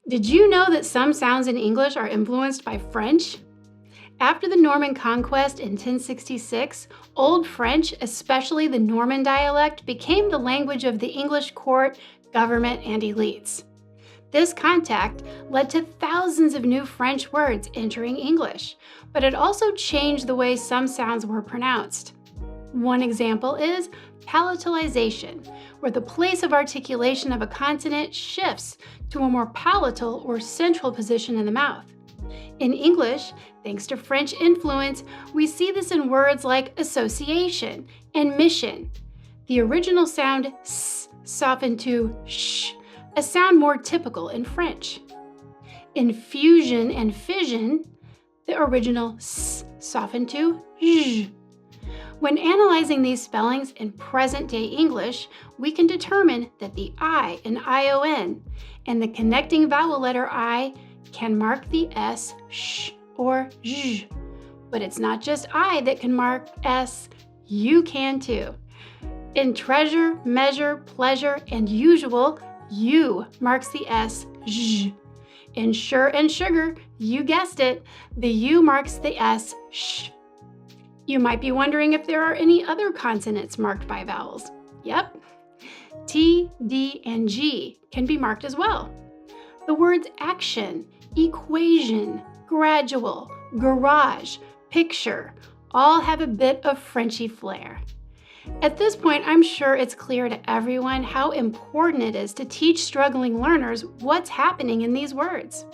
Did you know that some sounds in English are influenced by French? After the Norman Conquest in 1066, Old French, especially the Norman dialect, became the language of the English court, government, and elites. This contact led to thousands of new French words entering English, but it also changed the way some sounds were pronounced. One example is palatalization, where the place of articulation of a consonant shifts to a more palatal or central position in the mouth. In English, thanks to French influence, we see this in words like association and mission. The original sound s softened to sh, a sound more typical in French. In fusion and fission, the original s softened to zh. When analyzing these spellings in present-day English, we can determine that the I in ION and the connecting vowel letter I can mark the S, sh, or zh. But it's not just I that can mark S, you can too. In treasure, measure, pleasure, and usual, U marks the S, zh. In sure and sugar, you guessed it, the U marks the S, sh. You might be wondering if there are any other consonants marked by vowels. Yep. T, D, and G can be marked as well. The words action, equation, gradual, garage, picture all have a bit of Frenchy flair. At this point, I'm sure it's clear to everyone how important it is to teach struggling learners what's happening in these words.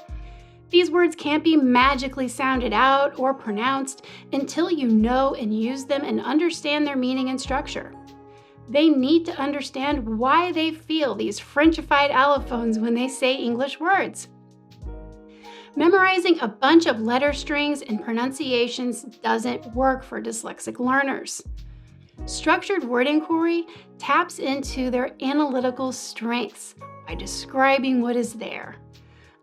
These words can't be magically sounded out or pronounced until you know and use them and understand their meaning and structure. They need to understand why they feel these Frenchified allophones when they say English words. Memorizing a bunch of letter strings and pronunciations doesn't work for dyslexic learners. Structured word inquiry taps into their analytical strengths by describing what is there.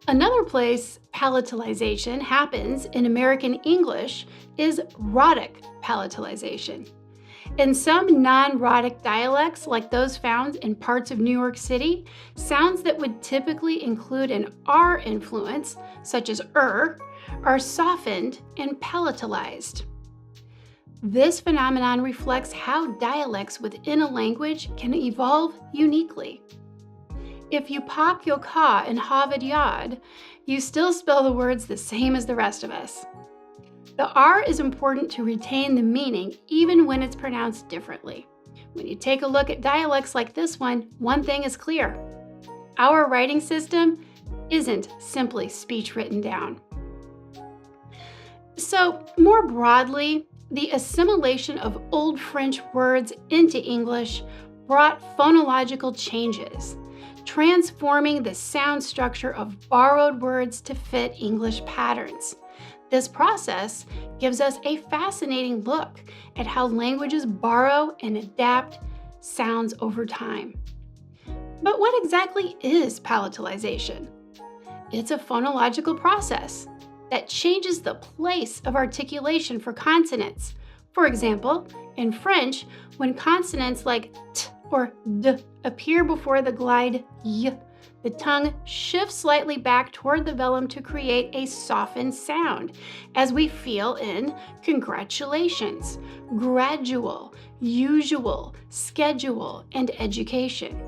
Another place palatalization happens in American English is rhotic palatalization. In some non-rhotic dialects, like those found in parts of New York City, sounds that would typically include an R influence, such as are softened and palatalized. This phenomenon reflects how dialects within a language can evolve uniquely. If you pop your ka in Harvard Yard, you still spell the words the same as the rest of us. The R is important to retain the meaning even when it's pronounced differently. When you take a look at dialects like this one thing is clear. Our writing system isn't simply speech written down. So, more broadly, the assimilation of Old French words into English brought phonological changes, transforming the sound structure of borrowed words to fit English patterns. This process gives us a fascinating look at how languages borrow and adapt sounds over time. But what exactly is palatalization? It's a phonological process that changes the place of articulation for consonants. For example, in French, when consonants like t or d appear before the glide y, the tongue shifts slightly back toward the velum to create a softened sound, as we feel in congratulations, gradual, usual, schedule, and education.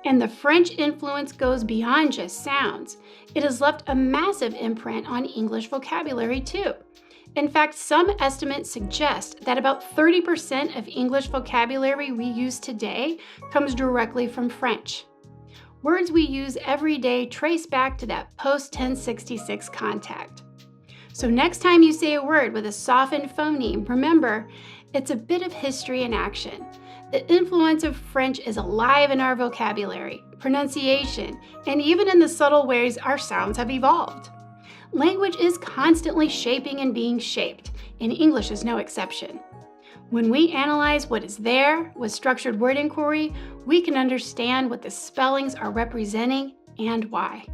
And the French influence goes beyond just sounds. It has left a massive imprint on English vocabulary too. In fact, some estimates suggest that about 30% of English vocabulary we use today comes directly from French. Words we use every day trace back to that post-1066 contact. So next time you say a word with a softened phoneme, remember, it's a bit of history in action. The influence of French is alive in our vocabulary, pronunciation, and even in the subtle ways our sounds have evolved. Language is constantly shaping and being shaped, and English is no exception. When we analyze what is there with structured word inquiry, we can understand what the spellings are representing and why.